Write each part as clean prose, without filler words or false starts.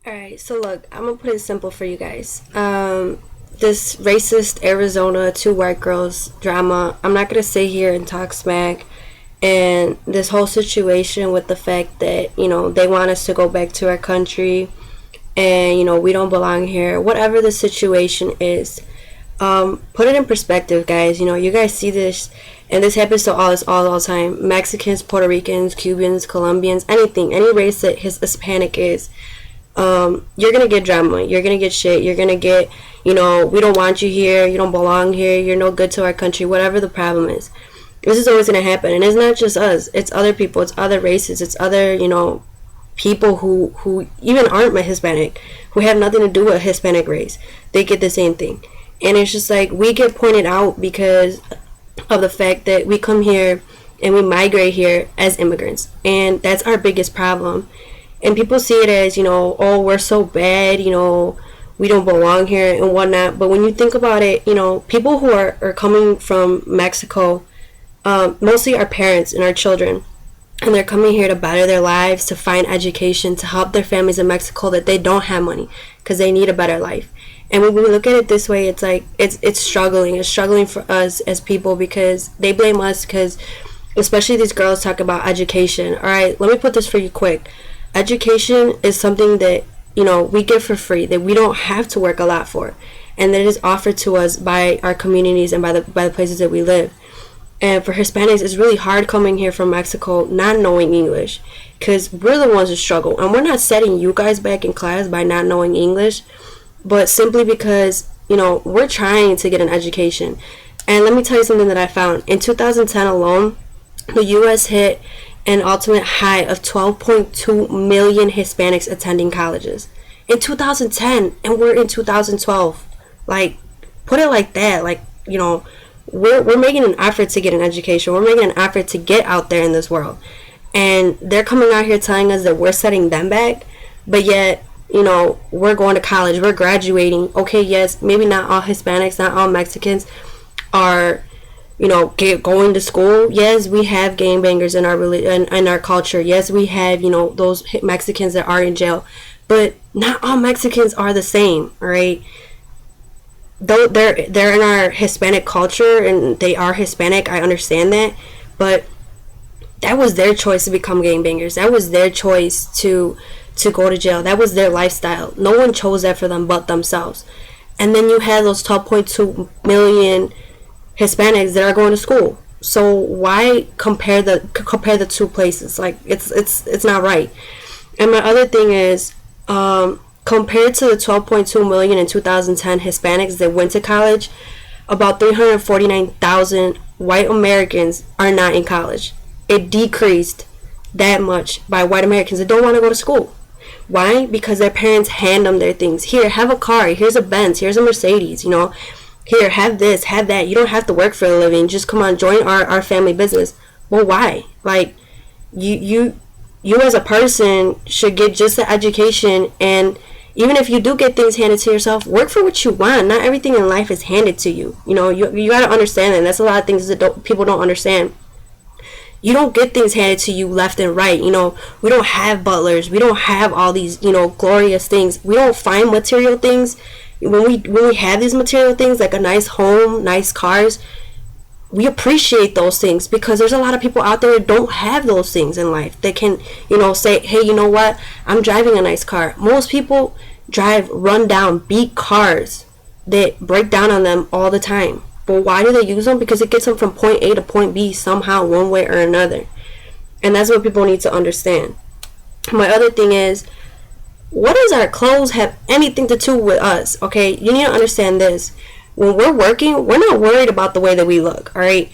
Alright, so look, I'm gonna put it simple for you guys. This racist Arizona two white girls drama, I'm not gonna sit here and talk smack. And this whole situation with the fact that, they want us to go back to our country and, we don't belong here, whatever the situation is. Put it in perspective, guys. You guys see this, and this happens to all us all the time. Mexicans, Puerto Ricans, Cubans, Colombians, anything, any race that his Hispanic is. You're gonna get drama, you're gonna get shit, you're gonna get, we don't want you here, you don't belong here, you're no good to our country, whatever the problem is. This is always gonna happen, and it's not just us, it's other people, it's other races, it's other, people who even aren't Hispanic, who have nothing to do with Hispanic race. They get the same thing. And it's just like, we get pointed out because of the fact that we come here and we migrate here as immigrants, and that's our biggest problem. And people see it as, oh, we're so bad, we don't belong here and whatnot. But when you think about it, people who are coming from Mexico, mostly our parents and our children, and they're coming here to better their lives, to find education, to help their families in Mexico that they don't have money because they need a better life. And when we look at it this way, it's like it's struggling for us as people, because they blame us, because especially these girls talk about education. All right, let me put this for you quick. Education is something that, we get for free, that we don't have to work a lot for, and that is offered to us by our communities and by the places that we live. And for Hispanics, it's really hard coming here from Mexico not knowing English, because we're the ones that struggle. And we're not setting you guys back in class by not knowing English, but simply because, we're trying to get an education. And let me tell you something that I found. In 2010 alone, the U.S. hit an ultimate high of 12.2 million Hispanics attending colleges. In 2010, and we're in 2012. Like, put it like that. Like, we're making an effort to get an education. We're making an effort to get out there in this world. And they're coming out here telling us that we're setting them back. But yet, we're going to college. We're graduating. Okay, yes, maybe not all Hispanics, not all Mexicans are, going to school. Yes, we have gangbangers in our in our culture. Yes, we have, those Mexicans that are in jail. But not all Mexicans are the same, all right? Though they're in our Hispanic culture and they are Hispanic, I understand that, but that was their choice to become gangbangers. That was their choice to go to jail. That was their lifestyle. No one chose that for them but themselves. And then you had those 12.2 million Hispanics that are going to school. So why compare the two places? Like, it's not right. And my other thing is, compared to the 12.2 million in 2010 Hispanics that went to college, about 349,000 white Americans are not in college. It decreased that much by white Americans that don't want to go to school. Why? Because their parents hand them their things. Here, have a car. Here's a Benz. Here's a Mercedes. Here, have this, have that. You don't have to work for a living. Just come on, join our family business. Well, why? Like, you as a person should get just the education, and even if you do get things handed to yourself, work for what you want. Not everything in life is handed to you. You got to understand that. And that's a lot of things that people don't understand. You don't get things handed to you left and right. We don't have butlers. We don't have all these, glorious things. We don't find material things. When we have these material things, like a nice home, nice cars, we appreciate those things, because there's a lot of people out there that don't have those things in life. They can, say, hey, you know what? I'm driving a nice car. Most people drive run-down, beat cars that break down on them all the time. But why do they use them? Because it gets them from point A to point B somehow, one way or another. And that's what people need to understand. My other thing is, what does our clothes have anything to do with us? Okay, you need to understand this. When we're working, we're not worried about the way that we look, all right?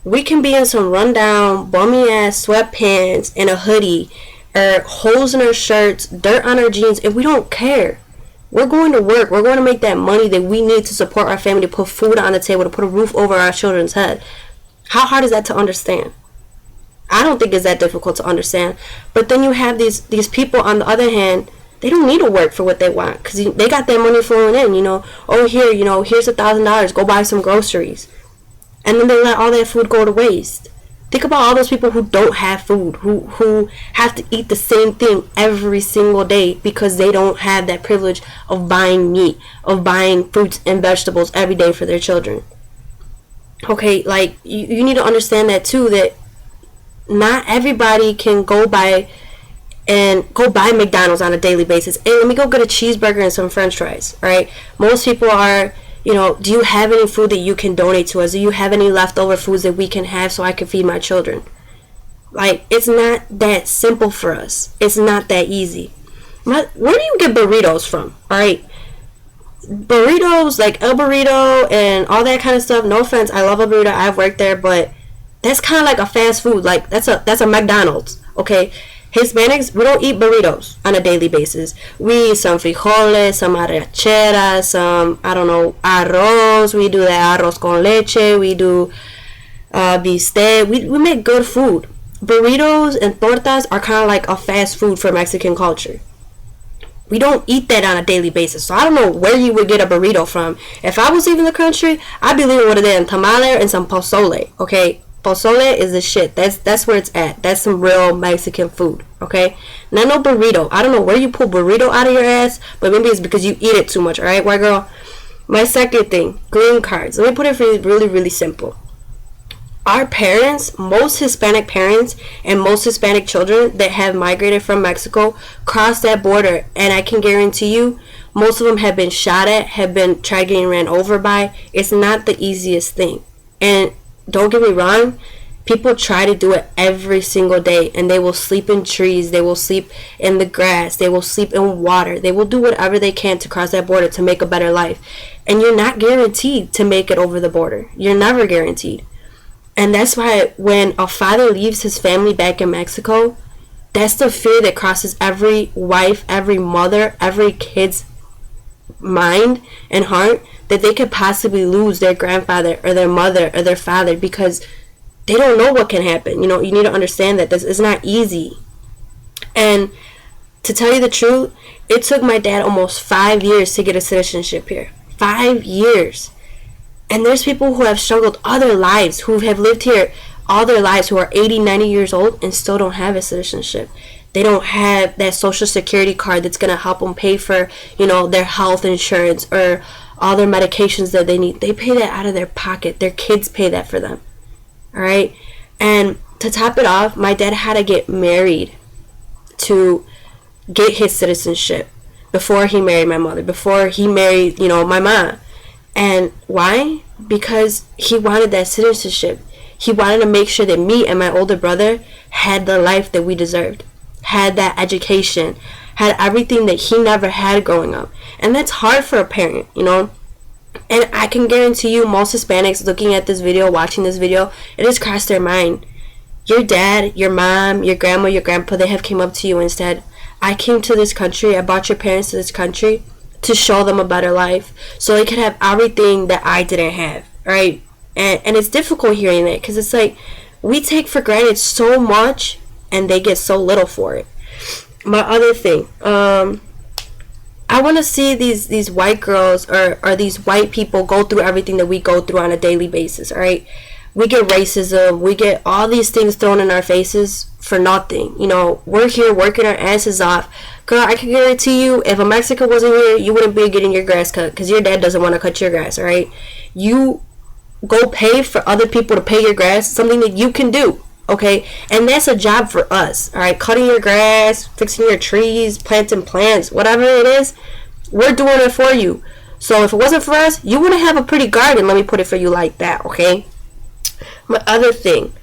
We can be in some rundown, bummy ass sweatpants and a hoodie, or holes in our shirts, dirt on our jeans, and we don't care. We're going to work. We're going to make that money that we need to support our family, to put food on the table, to put a roof over our children's head. How hard is that to understand? I don't think it's that difficult to understand. But then you have these people, on the other hand, they don't need to work for what they want, because they got their money flowing in, Oh, here, here's $1,000. Go buy some groceries. And then they let all that food go to waste. Think about all those people who don't have food, who have to eat the same thing every single day because they don't have that privilege of buying meat, of buying fruits and vegetables every day for their children. Okay, like, you need to understand that too, that not everybody can go buy McDonald's on a daily basis. And let me go get a cheeseburger and some french fries, right? Most people are, do you have any food that you can donate to us? Do you have any leftover foods that we can have so I can feed my children? Like, it's not that simple for us. It's not that easy. Where do you get burritos from? All right, burritos, like El Burrito and all that kind of stuff. No offense, I love El Burrito. I've worked there, but that's kind of like a fast food. Like, that's a McDonald's, okay? Hispanics, we don't eat burritos on a daily basis. We eat some frijoles, some arrachera, some, arroz. We do the arroz con leche. We do bistec. We make good food. Burritos and tortas are kind of like a fast food for Mexican culture. We don't eat that on a daily basis. So I don't know where you would get a burrito from. If I was leaving the country, I'd be leaving with a damn tamale and some pozole, okay? Pozole is the shit. That's where it's at. That's some real Mexican food, okay? Not no burrito. I don't know where you pull burrito out of your ass, but maybe it's because you eat it too much, alright, white girl? My second thing, green cards. Let me put it for you really, really simple. Our parents, most Hispanic parents and most Hispanic children that have migrated from Mexico cross that border, and I can guarantee you most of them have been shot at, have been tried getting ran over by. It's not the easiest thing. And don't get me wrong, people try to do it every single day, and they will sleep in trees, they will sleep in the grass, they will sleep in water, they will do whatever they can to cross that border to make a better life. And you're not guaranteed to make it over the border. You're never guaranteed. And that's why when a father leaves his family back in Mexico, that's the fear that crosses every wife, every mother, every kid's mind and heart, that they could possibly lose their grandfather or their mother or their father because they don't know what can happen. You need to understand that this is not easy. And to tell you the truth, it took my dad almost 5 years to get a citizenship here. 5 years. And there's people who have struggled all their lives, who have lived here all their lives, who are 80, 90 years old and still don't have a citizenship. They don't have that social security card that's going to help them pay for, their health insurance or all their medications that they need. They pay that out of their pocket. Their kids pay that for them. All right? And to top it off, my dad had to get married to get his citizenship before he married my mother, before he married, my mom. And why? Because he wanted that citizenship. He wanted to make sure that me and my older brother had the life that we deserved, had that education, had everything that he never had growing up. And that's hard for a parent, And I can guarantee you most Hispanics looking at this video, watching this video, it has crossed their mind. Your dad, your mom, your grandma, your grandpa, they have came up to you and said, I came to this country, I brought your parents to this country to show them a better life so they could have everything that I didn't have, right? And it's difficult hearing that because it's like we take for granted so much and they get so little for it. My other thing, I want to see these white girls or these white people go through everything that we go through on a daily basis, all right? We get racism, we get all these things thrown in our faces for nothing. We're here working our asses off. Girl, I can guarantee you, if a Mexican wasn't here, you wouldn't be getting your grass cut because your dad doesn't want to cut your grass, all right? You go pay for other people to pay your grass, something that you can do, okay? And that's a job for us, all right? Cutting your grass, fixing your trees, planting plants, whatever it is, we're doing it for you. So if it wasn't for us, you wouldn't have a pretty garden, let me put it for you like that, okay? My other thing,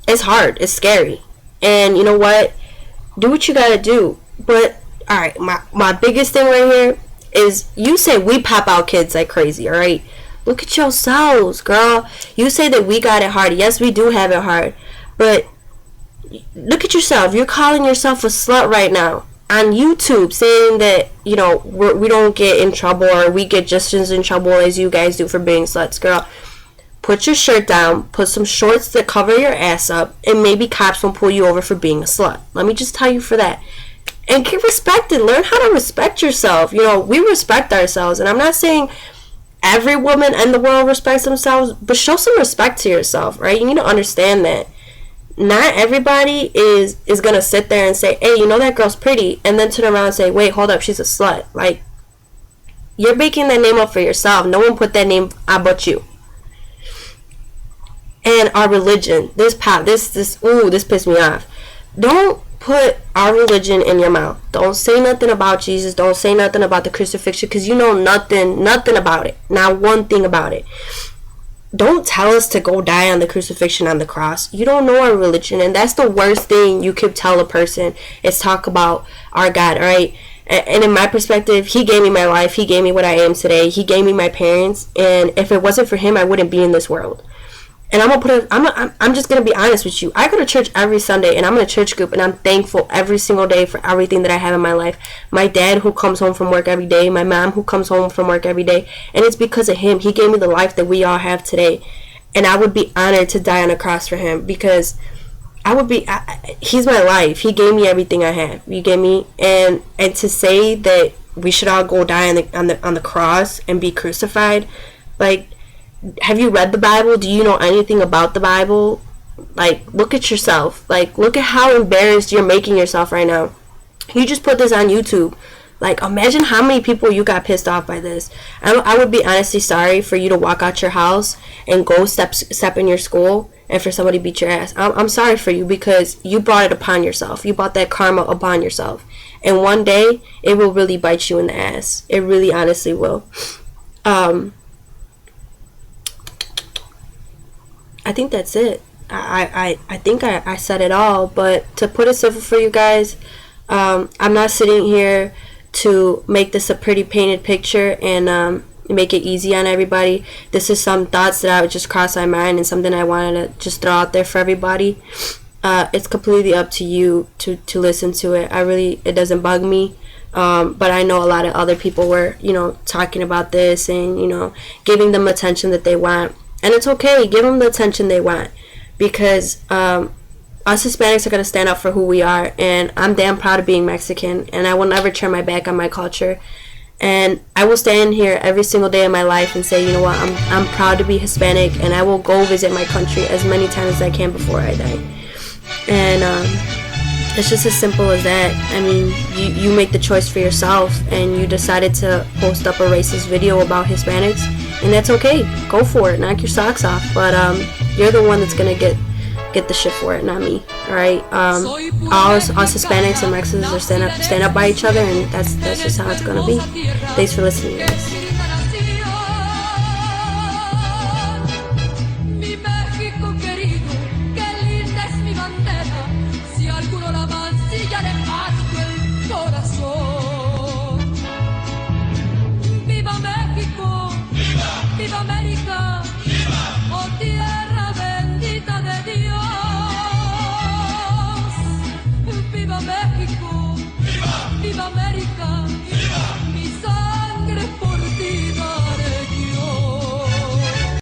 it's hard, it's scary. And you know what? Do what you gotta do. But, alright, my biggest thing right here is you say we pop out kids like crazy, alright? Look at yourselves, girl. You say that we got it hard. Yes, we do have it hard. But look at yourself. You're calling yourself a slut right now on YouTube, saying that, we don't get in trouble or we get just as in trouble as you guys do for being sluts, girl. Put your shirt down, put some shorts that cover your ass up, and maybe cops won't pull you over for being a slut. Let me just tell you for that. And get respected. Learn how to respect yourself. We respect ourselves. And I'm not saying every woman in the world respects themselves, but show some respect to yourself, right? You need to understand that not everybody is gonna sit there and say, hey, you know that girl's pretty, and then turn around and say, wait, hold up, she's a slut. Like, you're making that name up for yourself. No one put that name out but you. And our religion, this pissed me off. Don't put our religion in your mouth. Don't say nothing about Jesus. Don't say nothing about the crucifixion, because you know nothing about it. Not one thing about it. Don't tell us to go die on the crucifixion, on the cross. You don't know our religion, and that's the worst thing you could tell a person, is talk about our God, alright? And in my perspective, he gave me my life. He gave me what I am today. He gave me my parents, and if it wasn't for him, I wouldn't be in this world. And I'm just gonna be honest with you. I go to church every Sunday, and I'm in a church group, and I'm thankful every single day for everything that I have in my life. My dad, who comes home from work every day, my mom, who comes home from work every day, and it's because of him. He gave me the life that we all have today, and I would be honored to die on a cross for him, because he's my life. He gave me everything I have. You get me? And to say that we should all go die on the cross and be crucified, like, have you read the Bible? Do you know anything about the Bible? Like, look at yourself. Like, look at how embarrassed you're making yourself right now. You just put this on YouTube. Like, imagine how many people you got pissed off by this. I would be honestly sorry for you to walk out your house and go step in your school and for somebody to beat your ass. I'm sorry for you, because you brought it upon yourself. You brought that karma upon yourself. And one day, it will really bite you in the ass. It really honestly will. I think that's it. I think I said it all, but to put it simple for you guys, I'm not sitting here to make this a pretty painted picture and make it easy on everybody. This is some thoughts that I would just cross my mind, and something I wanted to just throw out there for everybody. It's completely up to you to listen to it. It doesn't bug me. But I know a lot of other people were, talking about this and, giving them attention that they want. And it's okay, give them the attention they want, because us Hispanics are going to stand up for who we are, and I'm damn proud of being Mexican, and I will never turn my back on my culture. And I will stand here every single day of my life and say, you know what, I'm proud to be Hispanic, and I will go visit my country as many times as I can before I die. And it's just as simple as that. I mean, you make the choice for yourself, and you decided to post up a racist video about Hispanics, and that's okay. Go for it. Knock your socks off. But you're the one that's gonna get the shit for it, not me. All right. All us Hispanics and Mexicans are stand up by each other, and that's just how it's gonna be. Thanks for listening, guys. ¡Viva América! ¡Viva! ¡Oh tierra bendita de Dios! ¡Viva México! ¡Viva! ¡Viva América!